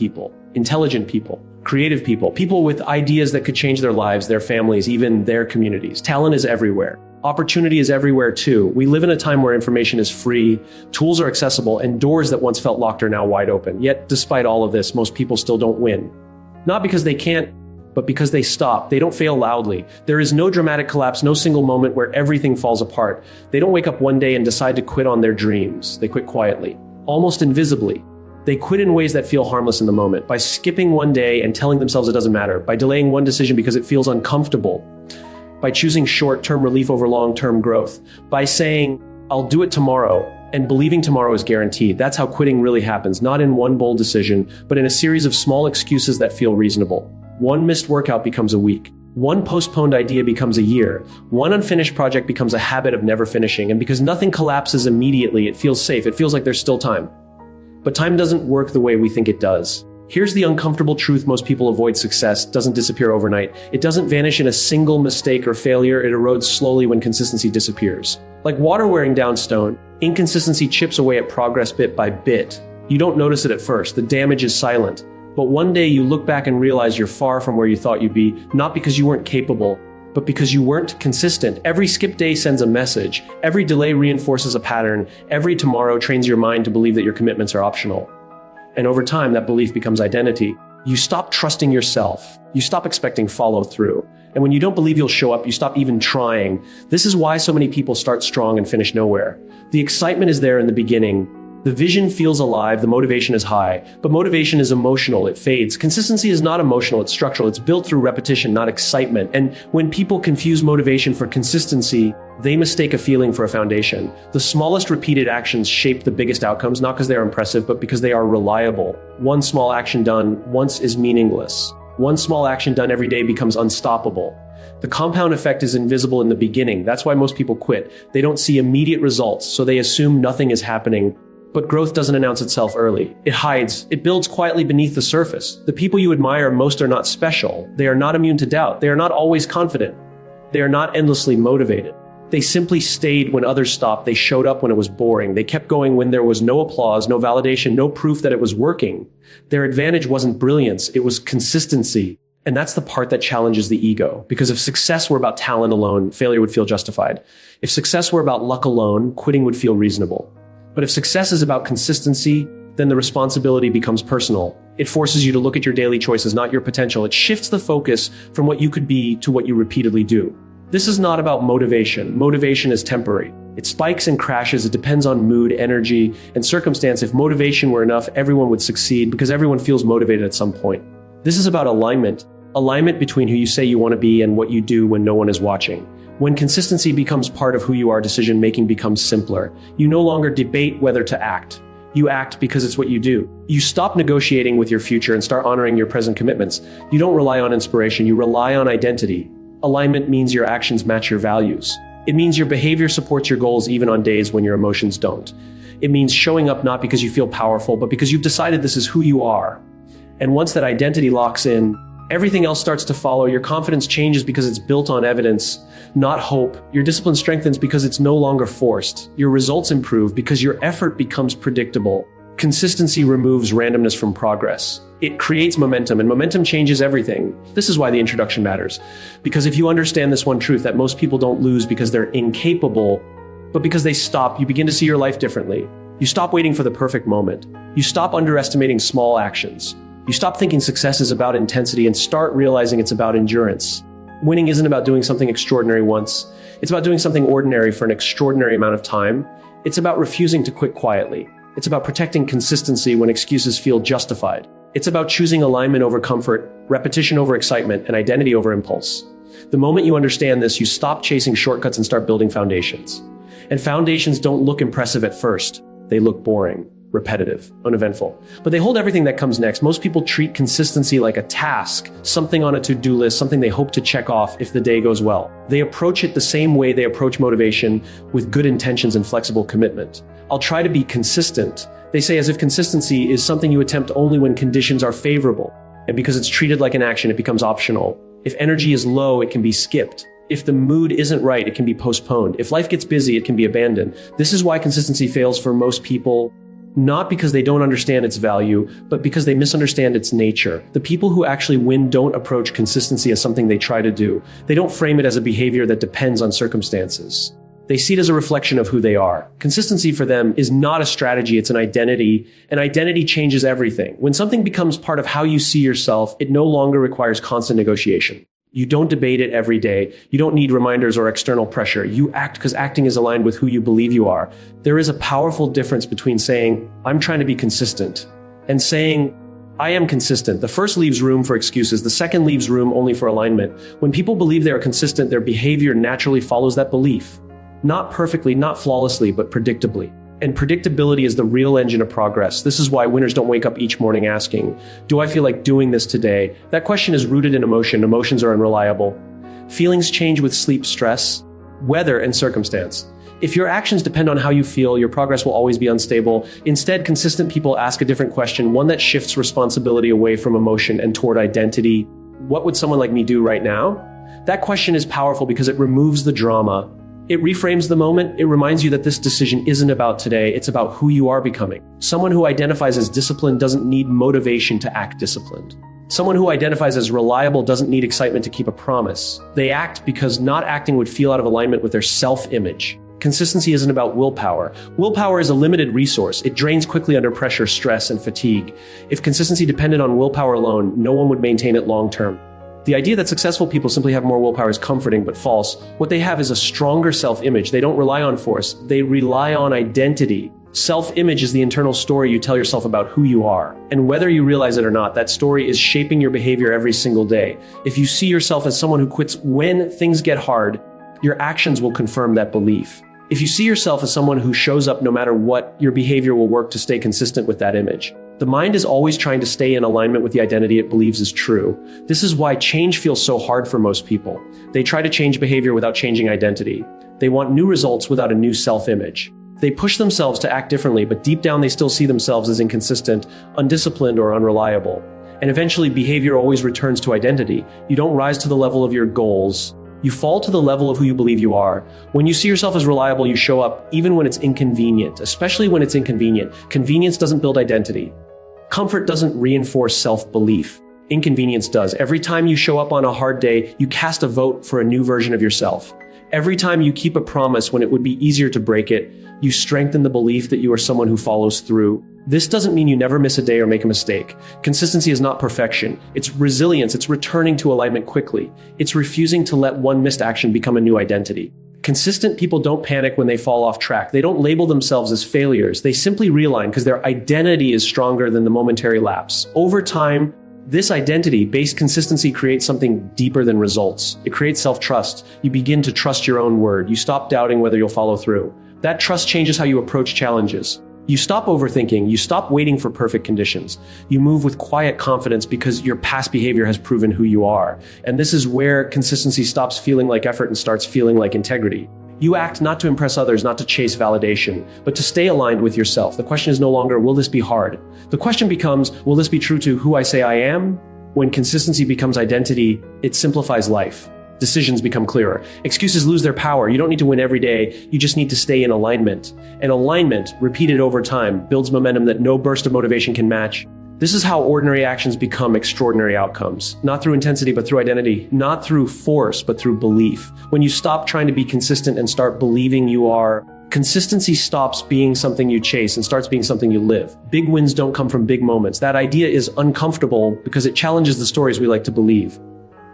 people, intelligent people, creative people, people with ideas that could change their lives, their families, even their communities. Talent is everywhere. Opportunity is everywhere too. We live in a time where information is free, tools are accessible, and doors that once felt locked are now wide open. Yet, despite all of this, most people still don't win. Not because they can't, but because they stop. They don't fail loudly. There is no dramatic collapse, no single moment where everything falls apart. They don't wake up one day and decide to quit on their dreams. They quit quietly, almost invisibly. They quit in ways that feel harmless in the moment, by skipping one day and telling themselves it doesn't matter, by delaying one decision because it feels uncomfortable, by choosing short-term relief over long-term growth, by saying, I'll do it tomorrow, and believing tomorrow is guaranteed. That's how quitting really happens, not in one bold decision, but in a series of small excuses that feel reasonable. One missed workout becomes a week. One postponed idea becomes a year. One unfinished project becomes a habit of never finishing. And because nothing collapses immediately, it feels safe. It feels like there's still time. But time doesn't work the way we think it does. Here's the uncomfortable truth: most people avoid success. It doesn't disappear overnight. It doesn't vanish in a single mistake or failure. It erodes slowly when consistency disappears. Like water wearing down stone, inconsistency chips away at progress bit by bit. You don't notice it at first. The damage is silent. But one day you look back and realize you're far from where you thought you'd be, not because you weren't capable, but because you weren't consistent. Every skip day sends a message. Every delay reinforces a pattern. Every tomorrow trains your mind to believe that your commitments are optional. And over time, that belief becomes identity. You stop trusting yourself. You stop expecting follow through. And when you don't believe you'll show up, you stop even trying. This is why so many people start strong and finish nowhere. The excitement is there in the beginning. The vision feels alive, the motivation is high, but motivation is emotional, it fades. Consistency is not emotional, it's structural, it's built through repetition, not excitement. And when people confuse motivation for consistency, they mistake a feeling for a foundation. The smallest repeated actions shape the biggest outcomes, not because they are impressive, but because they are reliable. One small action done once is meaningless. One small action done every day becomes unstoppable. The compound effect is invisible in the beginning. That's why most people quit. They don't see immediate results, so they assume nothing is happening. But growth doesn't announce itself early. It hides. It builds quietly beneath the surface. The people you admire most are not special. They are not immune to doubt. They are not always confident. They are not endlessly motivated. They simply stayed when others stopped. They showed up when it was boring. They kept going when there was no applause, no validation, no proof that it was working. Their advantage wasn't brilliance. It was consistency. And that's the part that challenges the ego. Because if success were about talent alone, failure would feel justified. If success were about luck alone, quitting would feel reasonable. But if success is about consistency, then the responsibility becomes personal. It forces you to look at your daily choices, not your potential. It shifts the focus from what you could be to what you repeatedly do. This is not about motivation. Motivation is temporary. It spikes and crashes. It depends on mood, energy, and circumstance. If motivation were enough, everyone would succeed because everyone feels motivated at some point. This is about alignment. Alignment between who you say you want to be and what you do when no one is watching. When consistency becomes part of who you are, decision-making becomes simpler. You no longer debate whether to act. You act because it's what you do. You stop negotiating with your future and start honoring your present commitments. You don't rely on inspiration, you rely on identity. Alignment means your actions match your values. It means your behavior supports your goals even on days when your emotions don't. It means showing up not because you feel powerful, but because you've decided this is who you are. And once that identity locks in, everything else starts to follow. Your confidence changes because it's built on evidence, not hope. Your discipline strengthens because it's no longer forced. Your results improve because your effort becomes predictable. Consistency removes randomness from progress. It creates momentum, and momentum changes everything. This is why the introduction matters. Because if you understand this one truth, that most people don't lose because they're incapable, but because they stop, you begin to see your life differently. You stop waiting for the perfect moment. You stop underestimating small actions. You stop thinking success is about intensity and start realizing it's about endurance. Winning isn't about doing something extraordinary once. It's about doing something ordinary for an extraordinary amount of time. It's about refusing to quit quietly. It's about protecting consistency when excuses feel justified. It's about choosing alignment over comfort, repetition over excitement, and identity over impulse. The moment you understand this, you stop chasing shortcuts and start building foundations. And foundations don't look impressive at first. They look boring, repetitive, uneventful. But they hold everything that comes next. Most people treat consistency like a task, something on a to-do list, something they hope to check off if the day goes well. They approach it the same way they approach motivation, with good intentions and flexible commitment. I'll try to be consistent. They say as if consistency is something you attempt only when conditions are favorable. And because it's treated like an action, it becomes optional. If energy is low, it can be skipped. If the mood isn't right, it can be postponed. If life gets busy, it can be abandoned. This is why consistency fails for most people. Not because they don't understand its value, but because they misunderstand its nature. The people who actually win don't approach consistency as something they try to do. They don't frame it as a behavior that depends on circumstances. They see it as a reflection of who they are. Consistency for them is not a strategy, it's an identity, and identity changes everything. When something becomes part of how you see yourself, it no longer requires constant negotiation. You don't debate it every day. You don't need reminders or external pressure. You act because acting is aligned with who you believe you are. There is a powerful difference between saying, I'm trying to be consistent, and saying, I am consistent. The first leaves room for excuses. The second leaves room only for alignment. When people believe they are consistent, their behavior naturally follows that belief. Not perfectly, not flawlessly, but predictably. And predictability is the real engine of progress. This is why winners don't wake up each morning asking, do I feel like doing this today? That question is rooted in emotion. Emotions are unreliable. Feelings change with sleep, stress, weather, and circumstance. If your actions depend on how you feel, your progress will always be unstable. Instead, consistent people ask a different question, one that shifts responsibility away from emotion and toward identity. What would someone like me do right now? That question is powerful because it removes the drama. It reframes the moment. It reminds you that this decision isn't about today. It's about who you are becoming. Someone who identifies as disciplined doesn't need motivation to act disciplined. Someone who identifies as reliable doesn't need excitement to keep a promise. They act because not acting would feel out of alignment with their self-image. Consistency isn't about willpower. Willpower is a limited resource. It drains quickly under pressure, stress, and fatigue. If consistency depended on willpower alone, no one would maintain it long term. The idea that successful people simply have more willpower is comforting but false. What they have is a stronger self-image. They don't rely on force. They rely on identity. Self-image is the internal story you tell yourself about who you are. And whether you realize it or not, that story is shaping your behavior every single day. If you see yourself as someone who quits when things get hard, your actions will confirm that belief. If you see yourself as someone who shows up no matter what, your behavior will work to stay consistent with that image. The mind is always trying to stay in alignment with the identity it believes is true. This is why change feels so hard for most people. They try to change behavior without changing identity. They want new results without a new self-image. They push themselves to act differently, but deep down they still see themselves as inconsistent, undisciplined, or unreliable. And eventually behavior always returns to identity. You don't rise to the level of your goals. You fall to the level of who you believe you are. When you see yourself as reliable, you show up even when it's inconvenient, especially when it's inconvenient. Convenience doesn't build identity. Comfort doesn't reinforce self-belief. Inconvenience does. Every time you show up on a hard day, you cast a vote for a new version of yourself. Every time you keep a promise when it would be easier to break it, you strengthen the belief that you are someone who follows through. This doesn't mean you never miss a day or make a mistake. Consistency is not perfection. It's resilience. It's returning to alignment quickly. It's refusing to let one missed action become a new identity. Consistent people don't panic when they fall off track. They don't label themselves as failures. They simply realign because their identity is stronger than the momentary lapse. Over time, this identity-based consistency creates something deeper than results. It creates self-trust. You begin to trust your own word. You stop doubting whether you'll follow through. That trust changes how you approach challenges. You stop overthinking. You stop waiting for perfect conditions. You move with quiet confidence because your past behavior has proven who you are. And this is where consistency stops feeling like effort and starts feeling like integrity. You act not to impress others, not to chase validation, but to stay aligned with yourself. The question is no longer, will this be hard? The question becomes, will this be true to who I say I am? When consistency becomes identity, it simplifies life. Decisions become clearer. Excuses lose their power. You don't need to win every day. You just need to stay in alignment. And alignment, repeated over time, builds momentum that no burst of motivation can match. This is how ordinary actions become extraordinary outcomes. Not through intensity, but through identity. Not through force, but through belief. When you stop trying to be consistent and start believing you are, consistency stops being something you chase and starts being something you live. Big wins don't come from big moments. That idea is uncomfortable because it challenges the stories we like to believe.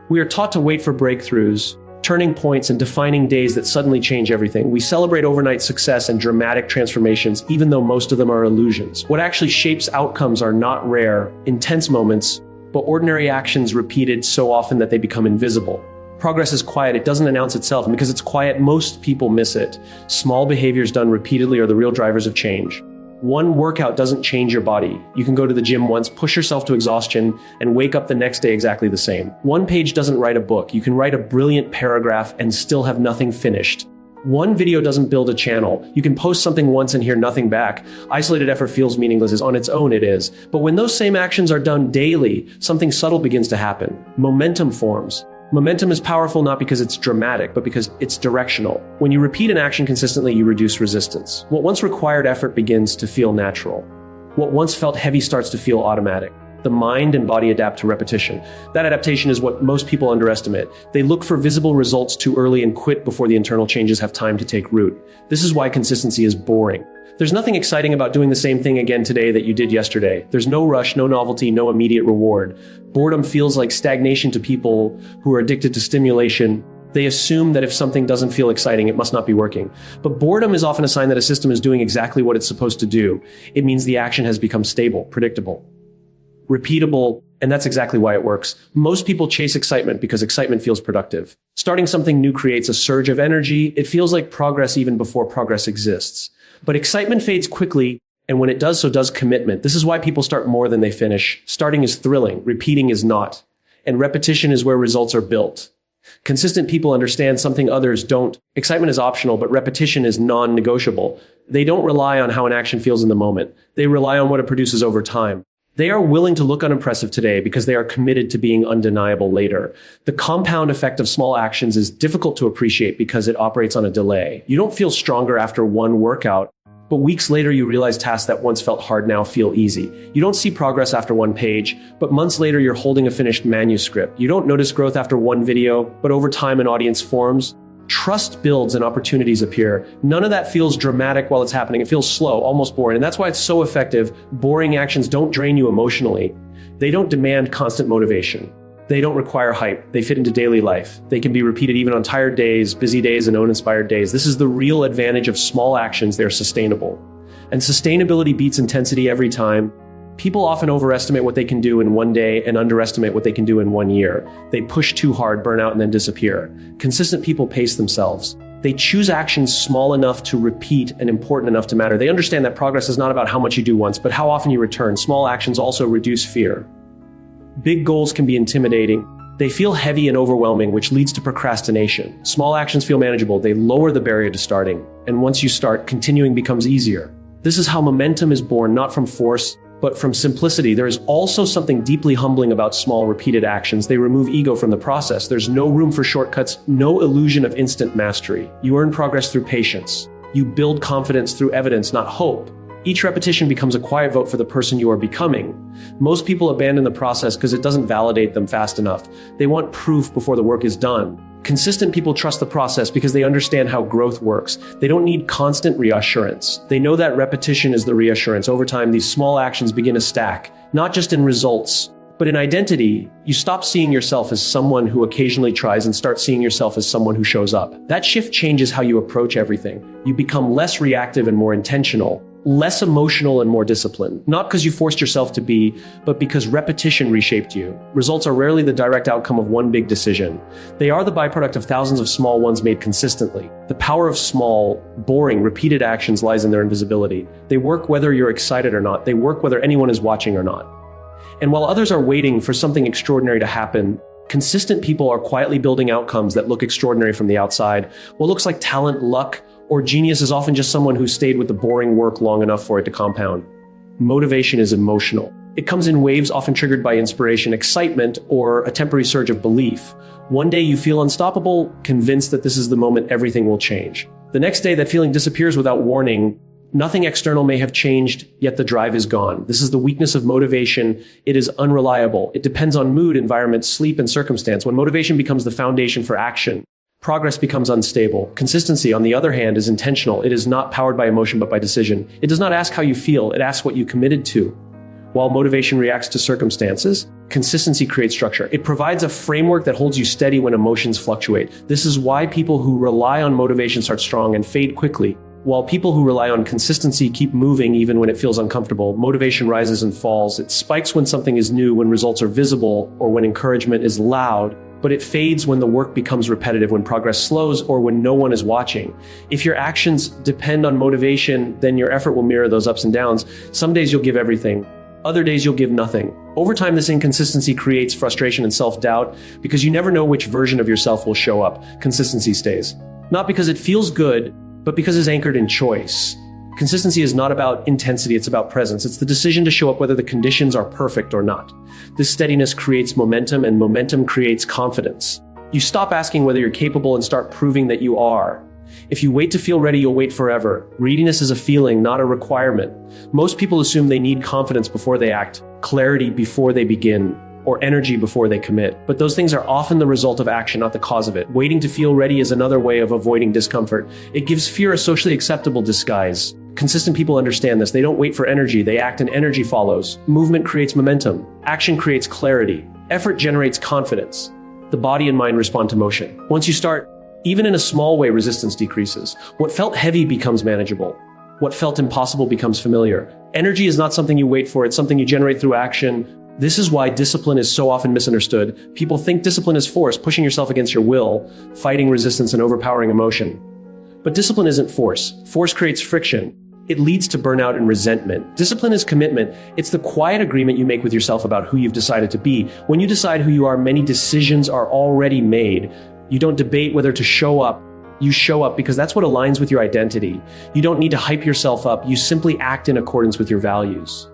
We are taught to wait for breakthroughs, turning points, and defining days that suddenly change everything. We celebrate overnight success and dramatic transformations, even though most of them are illusions. What actually shapes outcomes are not rare, intense moments, but ordinary actions repeated so often that they become invisible. Progress is quiet. It doesn't announce itself, and because it's quiet, most people miss it. Small behaviors done repeatedly are the real drivers of change. One workout doesn't change your body. You can go to the gym once, push yourself to exhaustion, and wake up the next day exactly the same. One page doesn't write a book. You can write a brilliant paragraph and still have nothing finished. One video doesn't build a channel. You can post something once and hear nothing back. Isolated effort feels meaningless. On its own, it is. But when those same actions are done daily, something subtle begins to happen. Momentum forms. Momentum is powerful not because it's dramatic, but because it's directional. When you repeat an action consistently, you reduce resistance. What once required effort begins to feel natural. What once felt heavy starts to feel automatic. The mind and body adapt to repetition. That adaptation is what most people underestimate. They look for visible results too early and quit before the internal changes have time to take root. This is why consistency is boring. There's nothing exciting about doing the same thing again today that you did yesterday. There's no rush, no novelty, no immediate reward. Boredom feels like stagnation to people who are addicted to stimulation. They assume that if something doesn't feel exciting, it must not be working. But boredom is often a sign that a system is doing exactly what it's supposed to do. It means the action has become stable, predictable, repeatable, and that's exactly why it works. Most people chase excitement because excitement feels productive. Starting something new creates a surge of energy. It feels like progress even before progress exists. But excitement fades quickly, and when it does, so does commitment. This is why people start more than they finish. Starting is thrilling, repeating is not, and repetition is where results are built. Consistent people understand something others don't. Excitement is optional, but repetition is non-negotiable. They don't rely on how an action feels in the moment. They rely on what it produces over time. They are willing to look unimpressive today because they are committed to being undeniable later. The compound effect of small actions is difficult to appreciate because it operates on a delay. You don't feel stronger after one workout, but weeks later you realize tasks that once felt hard now feel easy. You don't see progress after one page, but months later you're holding a finished manuscript. You don't notice growth after one video, but over time an audience forms. Trust builds and opportunities appear. None of that feels dramatic while it's happening. It feels slow, almost boring. And that's why it's so effective. Boring actions don't drain you emotionally. They don't demand constant motivation. They don't require hype. They fit into daily life. They can be repeated even on tired days, busy days, and uninspired days. This is the real advantage of small actions. They're sustainable. And sustainability beats intensity every time. People often overestimate what they can do in one day and underestimate what they can do in 1 year. They push too hard, burn out, and then disappear. Consistent people pace themselves. They choose actions small enough to repeat and important enough to matter. They understand that progress is not about how much you do once, but how often you return. Small actions also reduce fear. Big goals can be intimidating. They feel heavy and overwhelming, which leads to procrastination. Small actions feel manageable. They lower the barrier to starting. And once you start, continuing becomes easier. This is how momentum is born, not from force, but from simplicity. There is also something deeply humbling about small, repeated actions. They remove ego from the process. There's no room for shortcuts, no illusion of instant mastery. You earn progress through patience. You build confidence through evidence, not hope. Each repetition becomes a quiet vote for the person you are becoming. Most people abandon the process because it doesn't validate them fast enough. They want proof before the work is done. Consistent people trust the process because they understand how growth works. They don't need constant reassurance. They know that repetition is the reassurance. Over time, these small actions begin to stack, not just in results, but in identity. You stop seeing yourself as someone who occasionally tries and start seeing yourself as someone who shows up. That shift changes how you approach everything. You become less reactive and more intentional, less emotional and more disciplined. Not because you forced yourself to be, but because repetition reshaped you. Results are rarely the direct outcome of one big decision. They are the byproduct of thousands of small ones made consistently. The power of small, boring, repeated actions lies in their invisibility. They work whether you're excited or not. They work whether anyone is watching or not. And while others are waiting for something extraordinary to happen, consistent people are quietly building outcomes that look extraordinary from the outside. What looks like talent, luck, or genius is often just someone who stayed with the boring work long enough for it to compound. Motivation is emotional. It comes in waves often triggered by inspiration, excitement, or a temporary surge of belief. One day you feel unstoppable, convinced that this is the moment everything will change. The next day that feeling disappears without warning. Nothing external may have changed, yet the drive is gone. This is the weakness of motivation. It is unreliable. It depends on mood, environment, sleep, and circumstance. When motivation becomes the foundation for action, progress becomes unstable. Consistency, on the other hand, is intentional. It is not powered by emotion, but by decision. It does not ask how you feel. It asks what you committed to. While motivation reacts to circumstances, consistency creates structure. It provides a framework that holds you steady when emotions fluctuate. This is why people who rely on motivation start strong and fade quickly, while people who rely on consistency keep moving even when it feels uncomfortable. Motivation rises and falls. It spikes when something is new, when results are visible, or when encouragement is loud. But it fades when the work becomes repetitive, when progress slows, or when no one is watching. If your actions depend on motivation, then your effort will mirror those ups and downs. Some days you'll give everything. Other days you'll give nothing. Over time, this inconsistency creates frustration and self-doubt because you never know which version of yourself will show up. Consistency stays. Not because it feels good, but because it's anchored in choice. Consistency is not about intensity, it's about presence. It's the decision to show up whether the conditions are perfect or not. This steadiness creates momentum, and momentum creates confidence. You stop asking whether you're capable and start proving that you are. If you wait to feel ready, you'll wait forever. Readiness is a feeling, not a requirement. Most people assume they need confidence before they act, clarity before they begin, or energy before they commit. But those things are often the result of action, not the cause of it. Waiting to feel ready is another way of avoiding discomfort. It gives fear a socially acceptable disguise. Consistent people understand this. They don't wait for energy, they act and energy follows. Movement creates momentum. Action creates clarity. Effort generates confidence. The body and mind respond to motion. Once you start, even in a small way, resistance decreases. What felt heavy becomes manageable. What felt impossible becomes familiar. Energy is not something you wait for, it's something you generate through action. This is why discipline is so often misunderstood. People think discipline is force, pushing yourself against your will, fighting resistance and overpowering emotion. But discipline isn't force. Force creates friction. It leads to burnout and resentment. Discipline is commitment. It's the quiet agreement you make with yourself about who you've decided to be. When you decide who you are, many decisions are already made. You don't debate whether to show up. You show up because that's what aligns with your identity. You don't need to hype yourself up. You simply act in accordance with your values.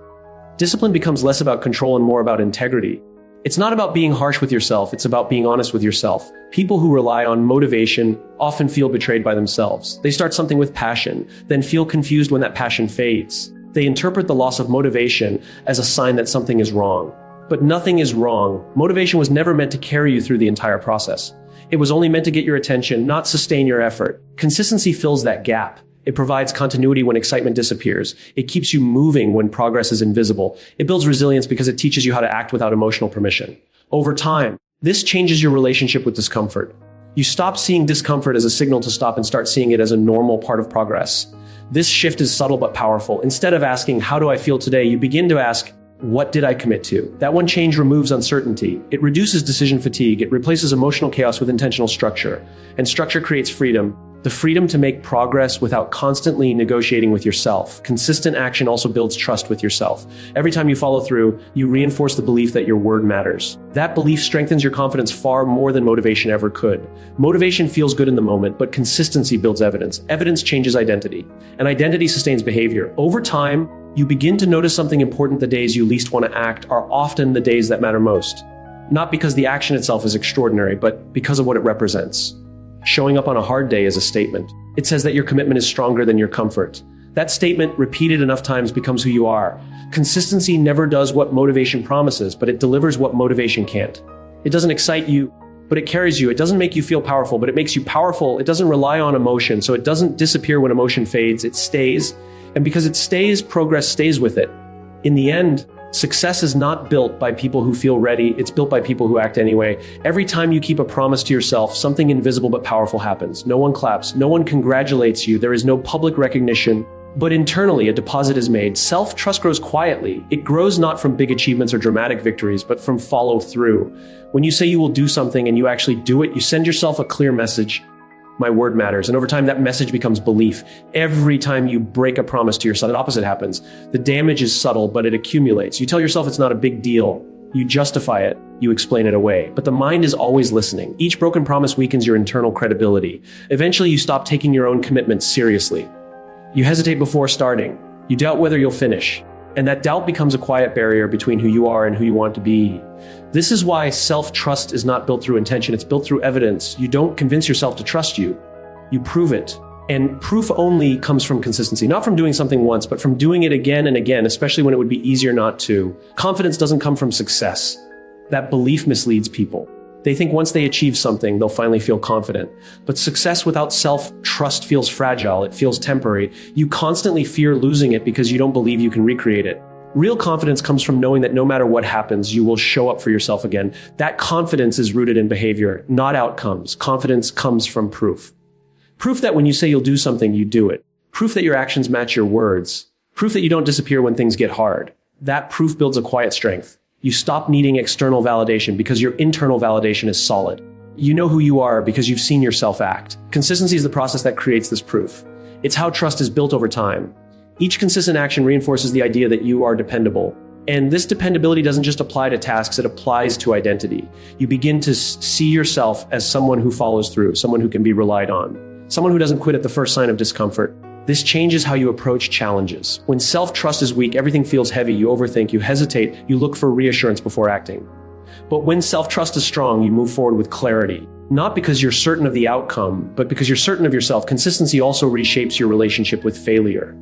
Discipline becomes less about control and more about integrity. It's not about being harsh with yourself, it's about being honest with yourself. People who rely on motivation often feel betrayed by themselves. They start something with passion, then feel confused when that passion fades. They interpret the loss of motivation as a sign that something is wrong. But nothing is wrong. Motivation was never meant to carry you through the entire process. It was only meant to get your attention, not sustain your effort. Consistency fills that gap. It provides continuity when excitement disappears. It keeps you moving when progress is invisible. It builds resilience because it teaches you how to act without emotional permission. Over time, this changes your relationship with discomfort. You stop seeing discomfort as a signal to stop and start seeing it as a normal part of progress. This shift is subtle but powerful. Instead of asking, how do I feel today? You begin to ask, what did I commit to? That one change removes uncertainty. It reduces decision fatigue. It replaces emotional chaos with intentional structure. And structure creates freedom. The freedom to make progress without constantly negotiating with yourself. Consistent action also builds trust with yourself. Every time you follow through, you reinforce the belief that your word matters. That belief strengthens your confidence far more than motivation ever could. Motivation feels good in the moment, but consistency builds evidence. Evidence changes identity, and identity sustains behavior. Over time, you begin to notice something important. The days you least want to act are often the days that matter most. Not because the action itself is extraordinary, but because of what it represents. Showing up on a hard day is a statement. It says that your commitment is stronger than your comfort. That statement, repeated enough times, becomes who you are. Consistency never does what motivation promises, but it delivers what motivation can't. It doesn't excite you, but it carries you. It doesn't make you feel powerful, but it makes you powerful. It doesn't rely on emotion, so it doesn't disappear when emotion fades. It stays, and because it stays, progress stays with it. In the end, success is not built by people who feel ready, it's built by people who act anyway. Every time you keep a promise to yourself, something invisible but powerful happens. No one claps, no one congratulates you, there is no public recognition, but internally a deposit is made. Self-trust grows quietly. It grows not from big achievements or dramatic victories, but from follow through. When you say you will do something and you actually do it, you send yourself a clear message. My word matters. And over time, that message becomes belief. Every time you break a promise to yourself, the opposite happens. The damage is subtle, but it accumulates. You tell yourself it's not a big deal. You justify it. You explain it away. But the mind is always listening. Each broken promise weakens your internal credibility. Eventually, you stop taking your own commitments seriously. You hesitate before starting. You doubt whether you'll finish. And that doubt becomes a quiet barrier between who you are and who you want to be. This is why self-trust is not built through intention, it's built through evidence. You don't convince yourself to trust you. You prove it. And proof only comes from consistency, not from doing something once, but from doing it again and again, especially when it would be easier not to. Confidence doesn't come from success. That belief misleads people. They think once they achieve something, they'll finally feel confident. But success without self-trust feels fragile. It feels temporary. You constantly fear losing it because you don't believe you can recreate it. Real confidence comes from knowing that no matter what happens, you will show up for yourself again. That confidence is rooted in behavior, not outcomes. Confidence comes from proof. Proof that when you say you'll do something, you do it. Proof that your actions match your words. Proof that you don't disappear when things get hard. That proof builds a quiet strength. You stop needing external validation because your internal validation is solid. You know who you are because you've seen yourself act. Consistency is the process that creates this proof. It's how trust is built over time. Each consistent action reinforces the idea that you are dependable. And this dependability doesn't just apply to tasks, it applies to identity. You begin to see yourself as someone who follows through, someone who can be relied on, someone who doesn't quit at the first sign of discomfort. This changes how you approach challenges. When self-trust is weak, everything feels heavy. You overthink, you hesitate, you look for reassurance before acting. But when self-trust is strong, you move forward with clarity. Not because you're certain of the outcome, but because you're certain of yourself. Consistency also reshapes your relationship with failure.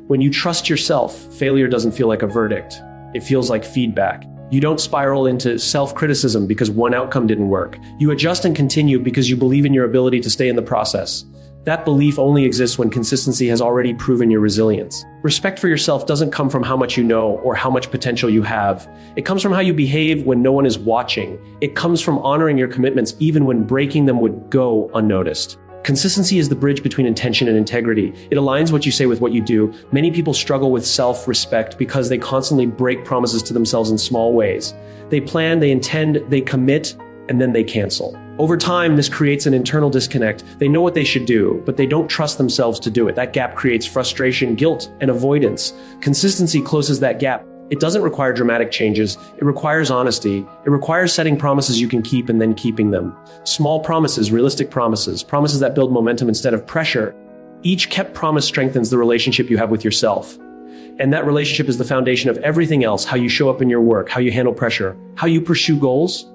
When you trust yourself, failure doesn't feel like a verdict. It feels like feedback. You don't spiral into self-criticism because one outcome didn't work. You adjust and continue because you believe in your ability to stay in the process. That belief only exists when consistency has already proven your resilience. Respect for yourself doesn't come from how much you know or how much potential you have. It comes from how you behave when no one is watching. It comes from honoring your commitments even when breaking them would go unnoticed. Consistency is the bridge between intention and integrity. It aligns what you say with what you do. Many people struggle with self-respect because they constantly break promises to themselves in small ways. They plan, they intend, they commit, and then they cancel. Over time, this creates an internal disconnect. They know what they should do, but they don't trust themselves to do it. That gap creates frustration, guilt, and avoidance. Consistency closes that gap. It doesn't require dramatic changes. It requires honesty. It requires setting promises you can keep and then keeping them. Small promises, realistic promises, promises that build momentum instead of pressure. Each kept promise strengthens the relationship you have with yourself. And that relationship is the foundation of everything else: how you show up in your work, how you handle pressure, how you pursue goals.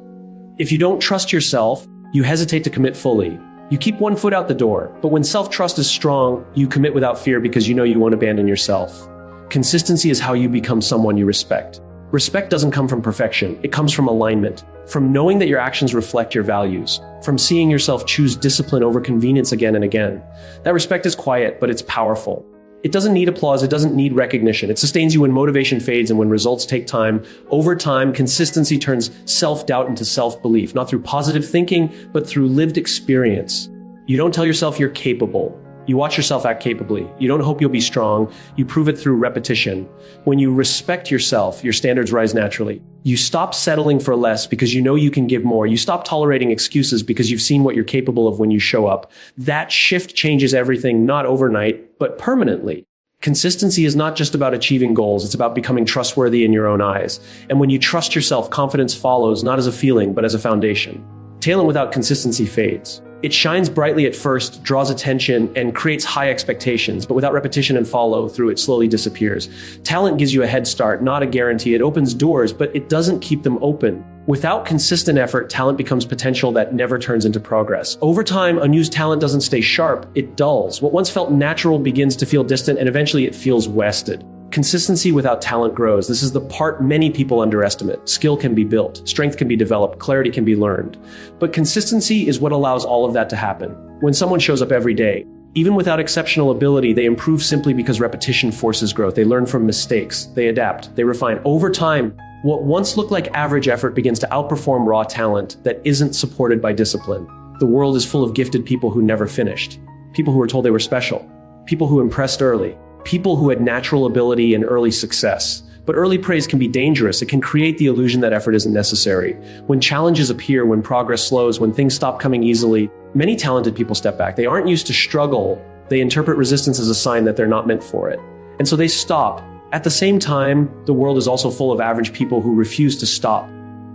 If you don't trust yourself, you hesitate to commit fully. You keep one foot out the door. But when self-trust is strong, you commit without fear because you know you won't abandon yourself. Consistency is how you become someone you respect. Respect doesn't come from perfection. It comes from alignment, from knowing that your actions reflect your values, from seeing yourself choose discipline over convenience again and again. That respect is quiet, but it's powerful. It doesn't need applause. It doesn't need recognition. It sustains you when motivation fades and when results take time. Over time, consistency turns self-doubt into self-belief, not through positive thinking, but through lived experience. You don't tell yourself you're capable. You watch yourself act capably. You don't hope you'll be strong. You prove it through repetition. When you respect yourself, your standards rise naturally. You stop settling for less because you know you can give more. You stop tolerating excuses because you've seen what you're capable of when you show up. That shift changes everything, not overnight, but permanently. Consistency is not just about achieving goals. It's about becoming trustworthy in your own eyes. And when you trust yourself, confidence follows, not as a feeling, but as a foundation. Talent without consistency fades. It shines brightly at first, draws attention, and creates high expectations, but without repetition and follow through, it slowly disappears. Talent gives you a head start, not a guarantee. It opens doors, but it doesn't keep them open. Without consistent effort, talent becomes potential that never turns into progress. Over time, unused talent doesn't stay sharp, it dulls. What once felt natural begins to feel distant, and eventually it feels wasted. Consistency without talent grows. This is the part many people underestimate. Skill can be built, strength can be developed, clarity can be learned. But consistency is what allows all of that to happen. When someone shows up every day, even without exceptional ability, they improve simply because repetition forces growth. They learn from mistakes, they adapt, they refine. Over time, what once looked like average effort begins to outperform raw talent that isn't supported by discipline. The world is full of gifted people who never finished, people who were told they were special, people who impressed early, people who had natural ability and early success. But early praise can be dangerous. It can create the illusion that effort isn't necessary. When challenges appear, when progress slows, when things stop coming easily, many talented people step back. They aren't used to struggle. They interpret resistance as a sign that they're not meant for it. And so they stop. At the same time, the world is also full of average people who refuse to stop.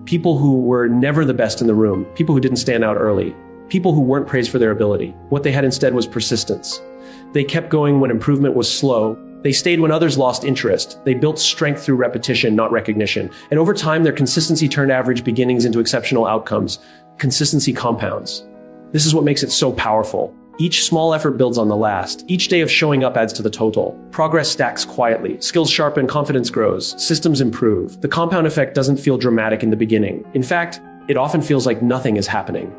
People who were never the best in the room. People who didn't stand out early. People who weren't praised for their ability. What they had instead was persistence. They kept going when improvement was slow. They stayed when others lost interest. They built strength through repetition, not recognition. And over time, their consistency turned average beginnings into exceptional outcomes. Consistency compounds. This is what makes it so powerful. Each small effort builds on the last. Each day of showing up adds to the total. Progress stacks quietly. Skills sharpen, confidence grows. Systems improve. The compound effect doesn't feel dramatic in the beginning. In fact, it often feels like nothing is happening.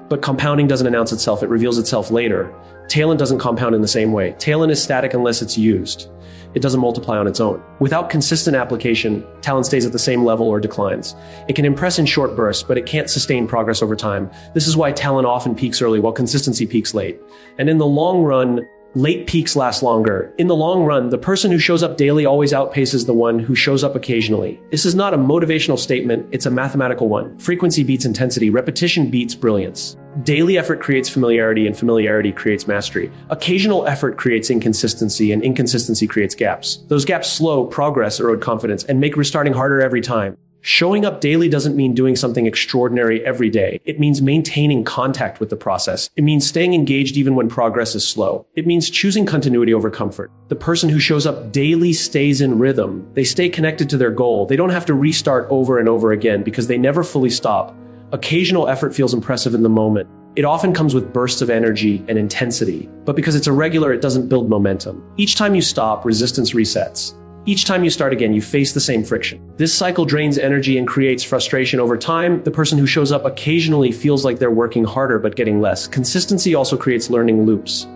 But compounding doesn't announce itself, it reveals itself later. Talent doesn't compound in the same way. Talent is static unless it's used. It doesn't multiply on its own. Without consistent application, talent stays at the same level or declines. It can impress in short bursts, but it can't sustain progress over time. This is why talent often peaks early while consistency peaks late. And in the long run, late peaks last longer. In the long run, the person who shows up daily always outpaces the one who shows up occasionally. This is not a motivational statement, it's a mathematical one. Frequency beats intensity, repetition beats brilliance. Daily effort creates familiarity, and familiarity creates mastery. Occasional effort creates inconsistency, and inconsistency creates gaps. Those gaps slow progress, erode confidence, and make restarting harder every time. Showing up daily doesn't mean doing something extraordinary every day. It means maintaining contact with the process. It means staying engaged even when progress is slow. It means choosing continuity over comfort. The person who shows up daily stays in rhythm. They stay connected to their goal. They don't have to restart over and over again because they never fully stop. Occasional effort feels impressive in the moment, It often comes with bursts of energy and intensity, but because it's irregular, it doesn't build momentum. Each time you stop, resistance resets. Each time you start again, you face the same friction. This cycle drains energy and creates frustration. Over time. The person who shows up occasionally feels like they're working harder but getting less. Consistency also creates learning loops.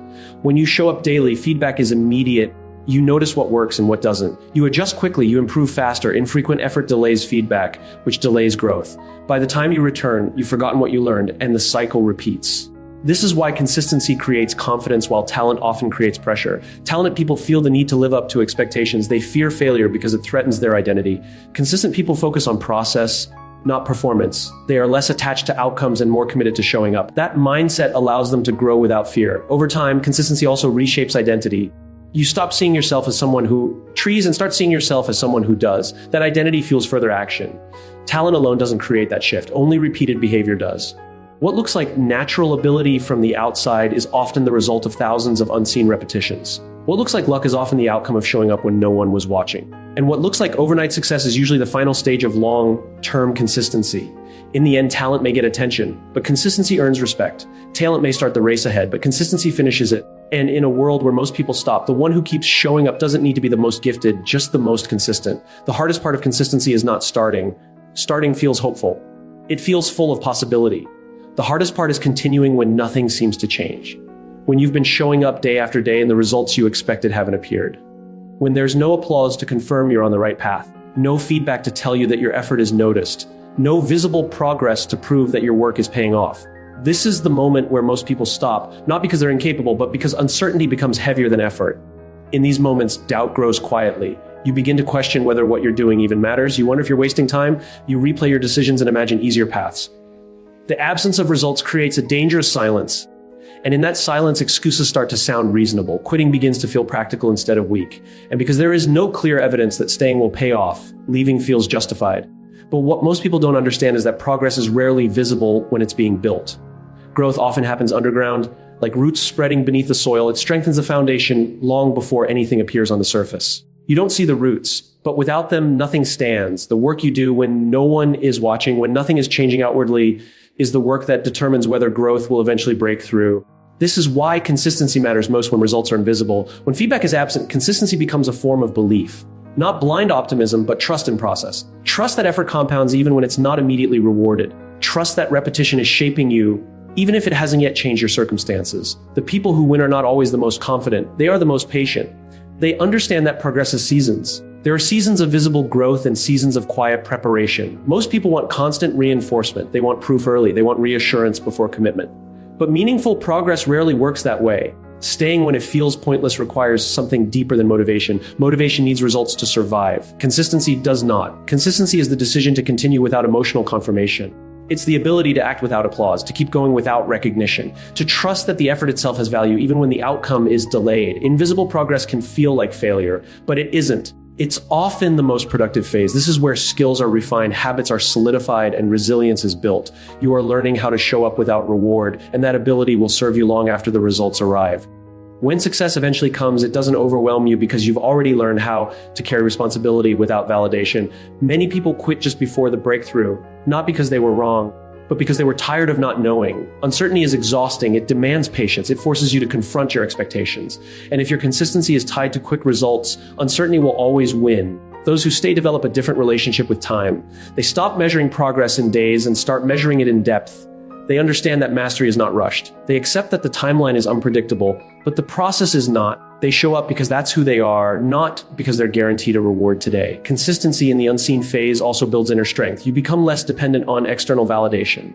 When you show up daily, feedback is immediate. You notice what works and what doesn't. You adjust quickly, you improve faster. Infrequent effort delays feedback, which delays growth. By the time you return, you've forgotten what you learned, and the cycle repeats. This is why consistency creates confidence while talent often creates pressure. Talented people feel the need to live up to expectations. They fear failure because it threatens their identity. Consistent people focus on process, not performance. They are less attached to outcomes and more committed to showing up. That mindset allows them to grow without fear. Over time, consistency also reshapes identity. You stop seeing yourself as someone who trees and start seeing yourself as someone who does. That identity fuels further action. Talent alone doesn't create that shift. Only repeated behavior does. What looks like natural ability from the outside is often the result of thousands of unseen repetitions. What looks like luck is often the outcome of showing up when no one was watching. And what looks like overnight success is usually the final stage of long-term consistency. In the end, talent may get attention, but consistency earns respect. Talent may start the race ahead, but consistency finishes it. And in a world where most people stop, the one who keeps showing up doesn't need to be the most gifted, just the most consistent. The hardest part of consistency is not starting. Starting feels hopeful. It feels full of possibility. The hardest part is continuing when nothing seems to change. When you've been showing up day after day and the results you expected haven't appeared. When there's no applause to confirm you're on the right path. No feedback to tell you that your effort is noticed. No visible progress to prove that your work is paying off. This is the moment where most people stop, not because they're incapable, but because uncertainty becomes heavier than effort. In these moments, doubt grows quietly. You begin to question whether what you're doing even matters. You wonder if you're wasting time. You replay your decisions and imagine easier paths. The absence of results creates a dangerous silence. And in that silence, excuses start to sound reasonable. Quitting begins to feel practical instead of weak. And because there is no clear evidence that staying will pay off, leaving feels justified. But what most people don't understand is that progress is rarely visible when it's being built. Growth often happens underground, like roots spreading beneath the soil. It strengthens the foundation long before anything appears on the surface. You don't see the roots, but without them, nothing stands. The work you do when no one is watching, when nothing is changing outwardly, is the work that determines whether growth will eventually break through. This is why consistency matters most when results are invisible. When feedback is absent, consistency becomes a form of belief. Not blind optimism, but trust in process. Trust that effort compounds even when it's not immediately rewarded. Trust that repetition is shaping you, even if it hasn't yet changed your circumstances. The people who win are not always the most confident. They are the most patient. They understand that progress is seasons. There are seasons of visible growth and seasons of quiet preparation. Most people want constant reinforcement. They want proof early. They want reassurance before commitment. But meaningful progress rarely works that way. Staying when it feels pointless requires something deeper than motivation. Motivation needs results to survive. Consistency does not. Consistency is the decision to continue without emotional confirmation. It's the ability to act without applause, to keep going without recognition, to trust that the effort itself has value even when the outcome is delayed. Invisible progress can feel like failure, but it isn't. It's often the most productive phase. This is where skills are refined, habits are solidified, and resilience is built. You are learning how to show up without reward, and that ability will serve you long after the results arrive. When success eventually comes, it doesn't overwhelm you because you've already learned how to carry responsibility without validation. Many people quit just before the breakthrough, not because they were wrong, but because they were tired of not knowing. Uncertainty is exhausting. It demands patience. It forces you to confront your expectations. And if your consistency is tied to quick results, uncertainty will always win. Those who stay develop a different relationship with time. They stop measuring progress in days and start measuring it in depth. They understand that mastery is not rushed. They accept that the timeline is unpredictable, but the process is not. They show up because that's who they are, not because they're guaranteed a reward today. Consistency in the unseen phase also builds inner strength. You become less dependent on external validation.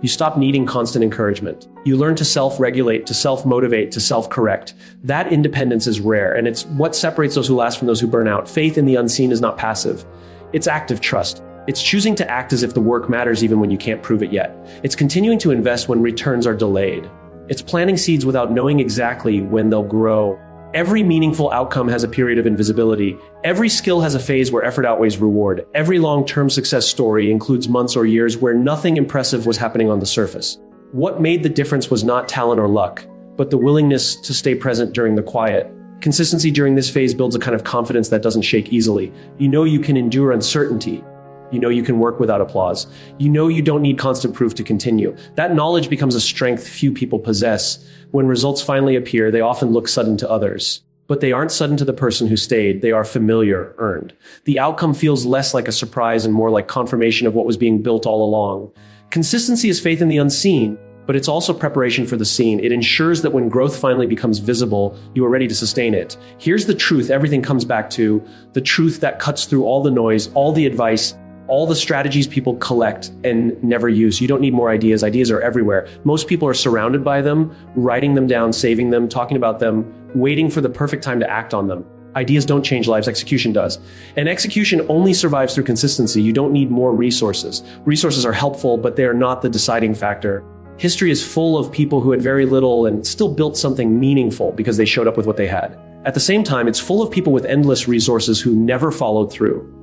You stop needing constant encouragement. You learn to self-regulate, to self-motivate, to self-correct. That independence is rare, and it's what separates those who last from those who burn out. Faith in the unseen is not passive. It's active trust. It's choosing to act as if the work matters even when you can't prove it yet. It's continuing to invest when returns are delayed. It's planting seeds without knowing exactly when they'll grow. Every meaningful outcome has a period of invisibility. Every skill has a phase where effort outweighs reward. Every long-term success story includes months or years where nothing impressive was happening on the surface. What made the difference was not talent or luck, but the willingness to stay present during the quiet. Consistency during this phase builds a kind of confidence that doesn't shake easily. You know you can endure uncertainty. You know you can work without applause. You know you don't need constant proof to continue. That knowledge becomes a strength few people possess. When results finally appear, they often look sudden to others. But they aren't sudden to the person who stayed. They are familiar, earned. The outcome feels less like a surprise and more like confirmation of what was being built all along. Consistency is faith in the unseen, but it's also preparation for the seen. It ensures that when growth finally becomes visible, you are ready to sustain it. Here's the truth everything comes back to, the truth that cuts through all the noise, all the advice, all the strategies people collect and never use. You don't need more ideas. Ideas are everywhere. Most people are surrounded by them, writing them down, saving them, talking about them, waiting for the perfect time to act on them. Ideas don't change lives, execution does. And execution only survives through consistency. You don't need more resources. Resources are helpful, but they are not the deciding factor. History is full of people who had very little and still built something meaningful because they showed up with what they had. At the same time, it's full of people with endless resources who never followed through.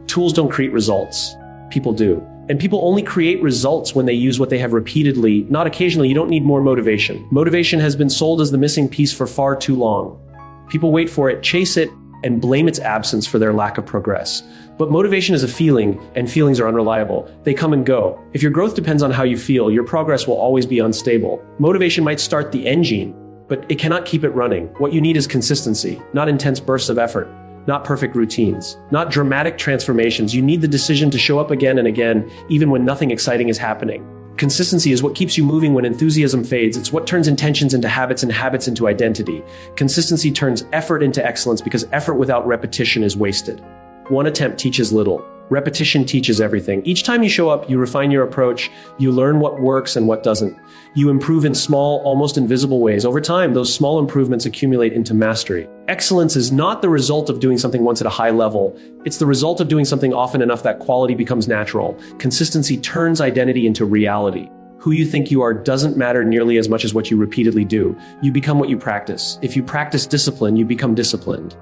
Tools don't create results. People do. And people only create results when they use what they have repeatedly, not occasionally. You don't need more motivation. Motivation has been sold as the missing piece for far too long. People wait for it, chase it, and blame its absence for their lack of progress. But motivation is a feeling, and feelings are unreliable. They come and go. If your growth depends on how you feel, your progress will always be unstable. Motivation might start the engine, but it cannot keep it running. What you need is consistency, not intense bursts of effort. Not perfect routines, not dramatic transformations. You need the decision to show up again and again, even when nothing exciting is happening. Consistency is what keeps you moving when enthusiasm fades. It's what turns intentions into habits and habits into identity. Consistency turns effort into excellence because effort without repetition is wasted. One attempt teaches little. Repetition teaches everything. Each time you show up, you refine your approach, you learn what works and what doesn't. You improve in small, almost invisible ways. Over time, those small improvements accumulate into mastery. Excellence is not the result of doing something once at a high level. It's the result of doing something often enough that quality becomes natural. Consistency turns identity into reality. Who you think you are doesn't matter nearly as much as what you repeatedly do. You become what you practice. If you practice discipline, you become disciplined.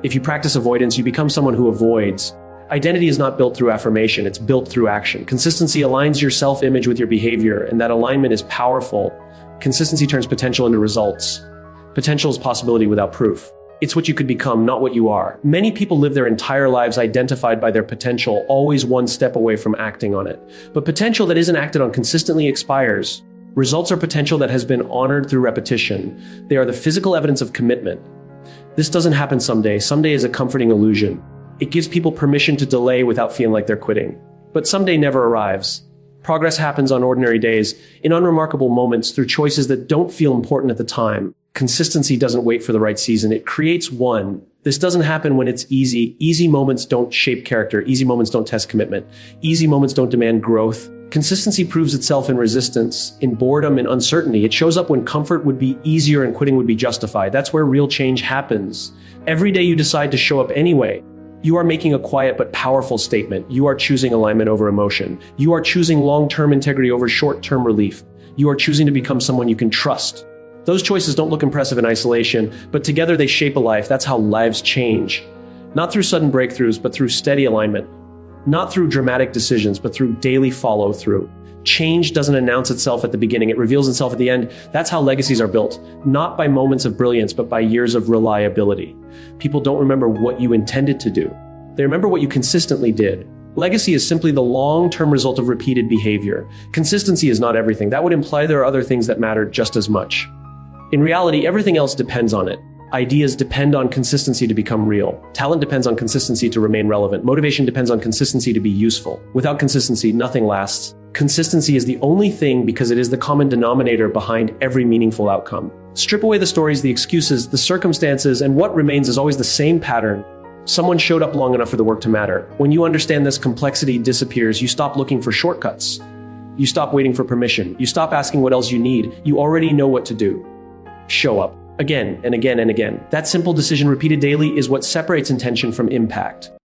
If you practice avoidance, you become someone who avoids. Identity is not built through affirmation, it's built through action. Consistency aligns your self-image with your behavior, and that alignment is powerful. Consistency turns potential into results. Potential is possibility without proof. It's what you could become, not what you are. Many people live their entire lives identified by their potential, always one step away from acting on it. But potential that isn't acted on consistently expires. Results are potential that has been honored through repetition. They are the physical evidence of commitment. This doesn't happen someday. Someday is a comforting illusion. It gives people permission to delay without feeling like they're quitting. But someday never arrives. Progress happens on ordinary days, in unremarkable moments, through choices that don't feel important at the time. Consistency doesn't wait for the right season. It creates one. This doesn't happen when it's easy. Easy moments don't shape character. Easy moments don't test commitment. Easy moments don't demand growth. Consistency proves itself in resistance, in boredom, in uncertainty. It shows up when comfort would be easier and quitting would be justified. That's where real change happens. Every day you decide to show up anyway. You are making a quiet but powerful statement. You are choosing alignment over emotion. You are choosing long-term integrity over short-term relief. You are choosing to become someone you can trust. Those choices don't look impressive in isolation, but together they shape a life. That's how lives change. Not through sudden breakthroughs, but through steady alignment. Not through dramatic decisions, but through daily follow-through. Change doesn't announce itself at the beginning, it reveals itself at the end. That's how legacies are built, not by moments of brilliance, but by years of reliability. People don't remember what you intended to do. They remember what you consistently did. Legacy is simply the long-term result of repeated behavior. Consistency is not everything. That would imply there are other things that matter just as much. In reality, everything else depends on it. Ideas depend on consistency to become real. Talent depends on consistency to remain relevant. Motivation depends on consistency to be useful. Without consistency, nothing lasts. Consistency is the only thing because it is the common denominator behind every meaningful outcome. Strip away the stories, the excuses, the circumstances, and what remains is always the same pattern. Someone showed up long enough for the work to matter. When you understand this, complexity disappears. You stop looking for shortcuts. You stop waiting for permission. You stop asking what else you need. You already know what to do. Show up. Again and again and again. That simple decision repeated daily is what separates intention from impact.